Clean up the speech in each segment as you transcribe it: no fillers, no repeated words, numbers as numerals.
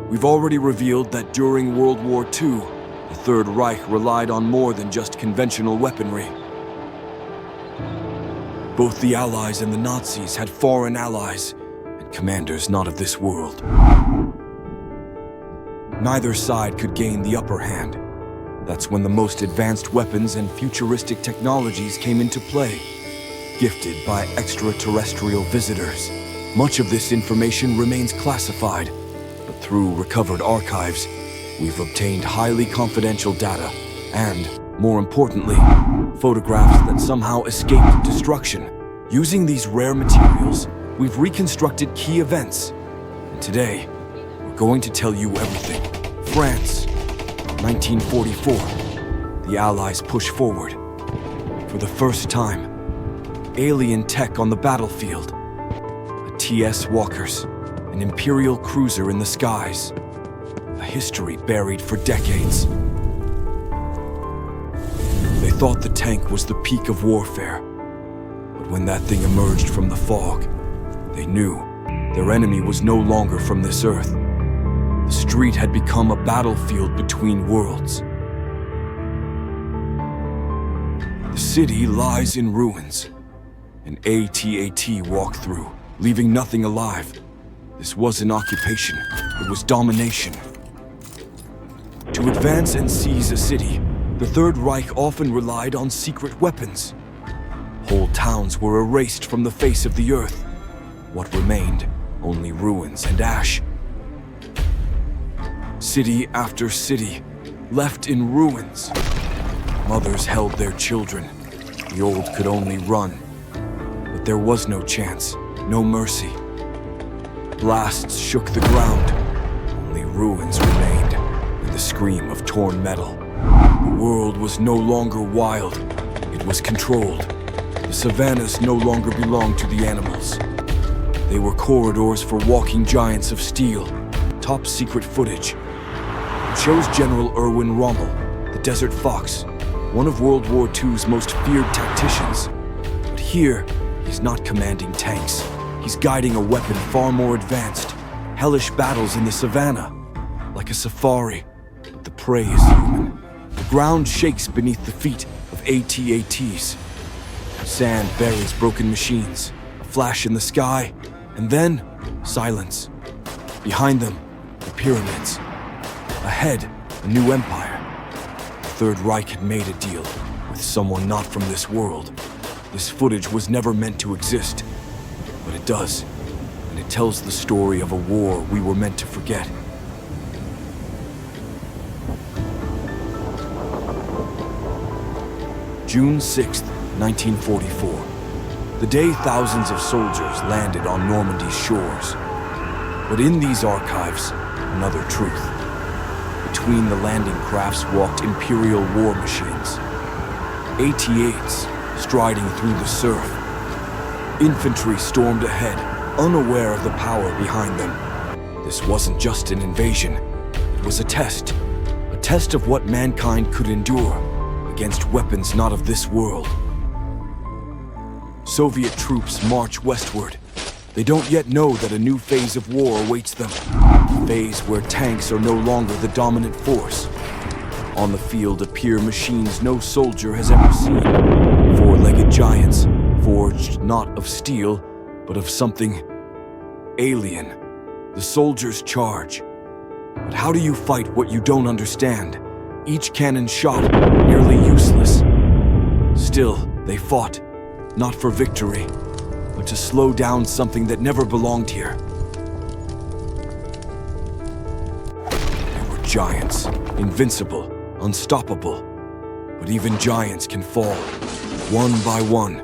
We've already revealed that during World War II, the Third Reich relied on more than just conventional weaponry. Both the Allies and the Nazis had foreign allies and commanders not of this world. Neither side could gain the upper hand. That's when the most advanced weapons and futuristic technologies came into play, gifted by extraterrestrial visitors. Much of this information remains classified, but through recovered archives, we've obtained highly confidential data and, more importantly, photographs that somehow escaped destruction. Using these rare materials, we've reconstructed key events. And today, we're going to tell you everything. France, 1944. The Allies push forward. For the first time, alien tech on the battlefield. A TS Walkers, an Imperial cruiser in the skies. A history buried for decades. They thought the tank was the peak of warfare. But when that thing emerged from the fog, they knew their enemy was no longer from this earth. The street had become a battlefield between worlds. The city lies in ruins. An AT-AT walked through, leaving nothing alive. This wasn't occupation, it was domination. To advance and seize a city, the Third Reich often relied on secret weapons. Whole towns were erased from the face of the earth. What remained? Only ruins and ash. City after city, left in ruins. Mothers held their children. The old could only run. But there was no chance, no mercy. Blasts shook the ground. Only ruins remained, and the scream of torn metal. The world was no longer wild. It was controlled. The savannas no longer belonged to the animals. They were corridors for walking giants of steel. Top secret footage. It shows General Erwin Rommel, the Desert Fox, one of World War II's most feared tacticians. But here, he's not commanding tanks. He's guiding a weapon far more advanced. Hellish battles in the savannah. Like a safari, but the prey is human. The ground shakes beneath the feet of AT-ATs. Sand buries broken machines. A flash in the sky, and then silence. Behind them, the pyramids. Ahead, a new empire. The Third Reich had made a deal with someone not from this world. This footage was never meant to exist, but it does, and it tells the story of a war we were meant to forget. June 6th, 1944. The day thousands of soldiers landed on Normandy's shores. But in these archives, another truth. Between the landing crafts walked Imperial war machines. AT-8s striding through the surf. Infantry stormed ahead, unaware of the power behind them. This wasn't just an invasion. It was a test of what mankind could endure against weapons not of this world. Soviet troops march westward. They don't yet know that a new phase of war awaits them. A phase where tanks are no longer the dominant force. On the field appear machines no soldier has ever seen. Four-legged giants, forged not of steel, but of something alien. The soldiers charge. But how do you fight what you don't understand? Each cannon shot, nearly useless. Still, they fought, not for victory, but to slow down something that never belonged here. They were giants, invincible, unstoppable. But even giants can fall, one by one.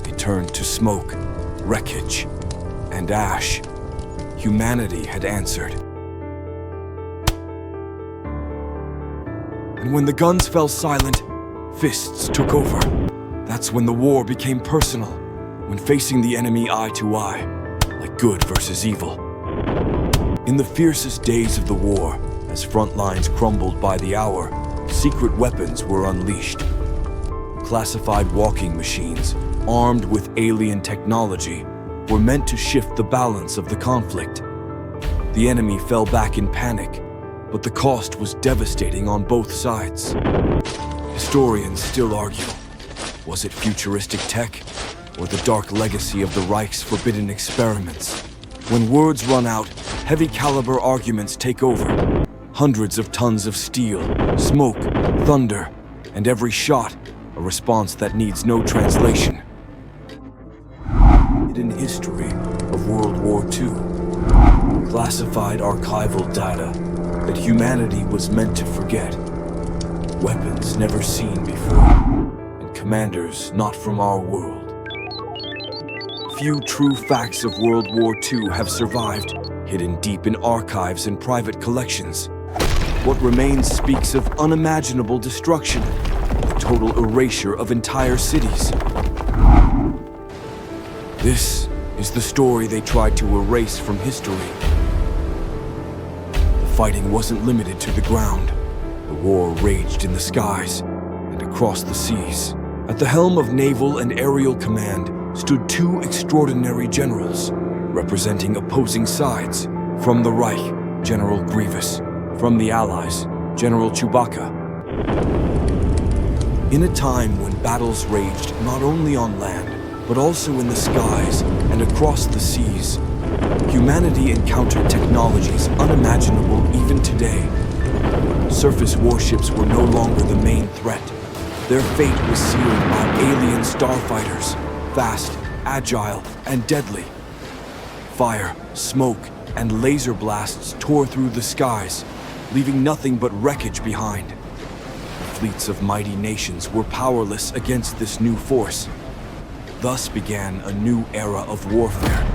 They turned to smoke, wreckage, and ash. Humanity had answered. And when the guns fell silent, fists took over. That's when the war became personal, when facing the enemy eye to eye, like good versus evil. In the fiercest days of the war, as front lines crumbled by the hour, secret weapons were unleashed. Classified walking machines, armed with alien technology, were meant to shift the balance of the conflict. The enemy fell back in panic, but the cost was devastating on both sides. Historians still argue, was it futuristic tech, or the dark legacy of the Reich's forbidden experiments? When words run out, heavy-caliber arguments take over. Hundreds of tons of steel, smoke, thunder, and every shot, a response that needs no translation. Hidden history of World War II. Classified archival data that humanity was meant to forget. Weapons never seen before, and commanders not from our world. Few true facts of World War II have survived, hidden deep in archives and private collections. What remains speaks of unimaginable destruction, the total erasure of entire cities. This is the story they tried to erase from history. The fighting wasn't limited to the ground. The war raged in the skies and across the seas. At the helm of naval and aerial command stood two extraordinary generals, representing opposing sides. From the Reich, General Grievous. From the Allies, General Chewbacca. In a time when battles raged not only on land, but also in the skies and across the seas, humanity encountered technologies unimaginable even today. Surface warships were no longer the main threat. Their fate was sealed by alien starfighters, fast, agile, and deadly. Fire, smoke, and laser blasts tore through the skies, leaving nothing but wreckage behind. The fleets of mighty nations were powerless against this new force. Thus began a new era of warfare,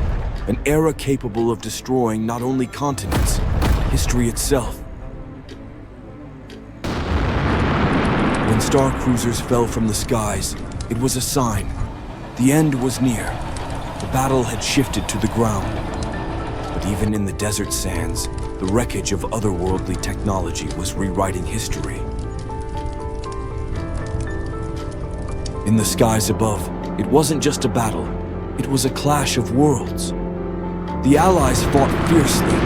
an era capable of destroying not only continents, history itself. When star cruisers fell from the skies, it was a sign. The end was near. The battle had shifted to the ground. But even in the desert sands, the wreckage of otherworldly technology was rewriting history. In the skies above, it wasn't just a battle, it was a clash of worlds. The Allies fought fiercely,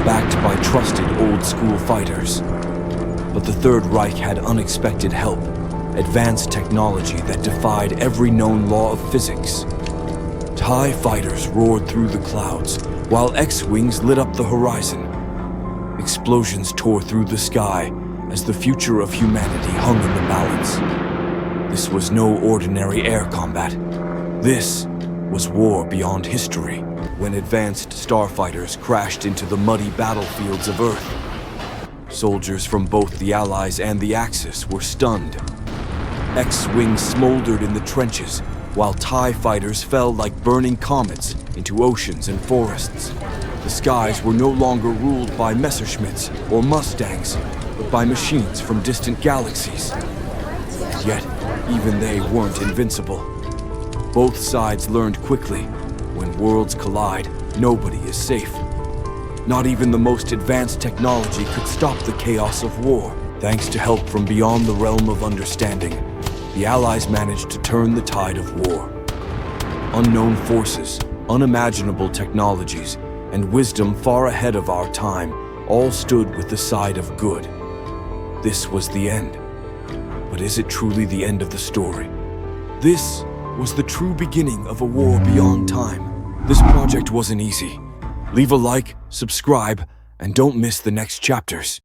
backed by trusted old-school fighters. But the Third Reich had unexpected help, advanced technology that defied every known law of physics. TIE fighters roared through the clouds, while X-wings lit up the horizon. Explosions tore through the sky as the future of humanity hung in the balance. This was no ordinary air combat. This was war beyond history, when advanced starfighters crashed into the muddy battlefields of Earth. Soldiers from both the Allies and the Axis were stunned. X-wings smoldered in the trenches, while TIE fighters fell like burning comets into oceans and forests. The skies were no longer ruled by Messerschmitts or Mustangs, but by machines from distant galaxies. And yet, even they weren't invincible. Both sides learned quickly, when worlds collide, nobody is safe. Not even the most advanced technology could stop the chaos of war. Thanks to help from beyond the realm of understanding, the Allies managed to turn the tide of war. Unknown forces, unimaginable technologies, and wisdom far ahead of our time all stood with the side of good. This was the end. But is it truly the end of the story? This was the true beginning of a war beyond time. This project wasn't easy. Leave a like, subscribe, and don't miss the next chapters.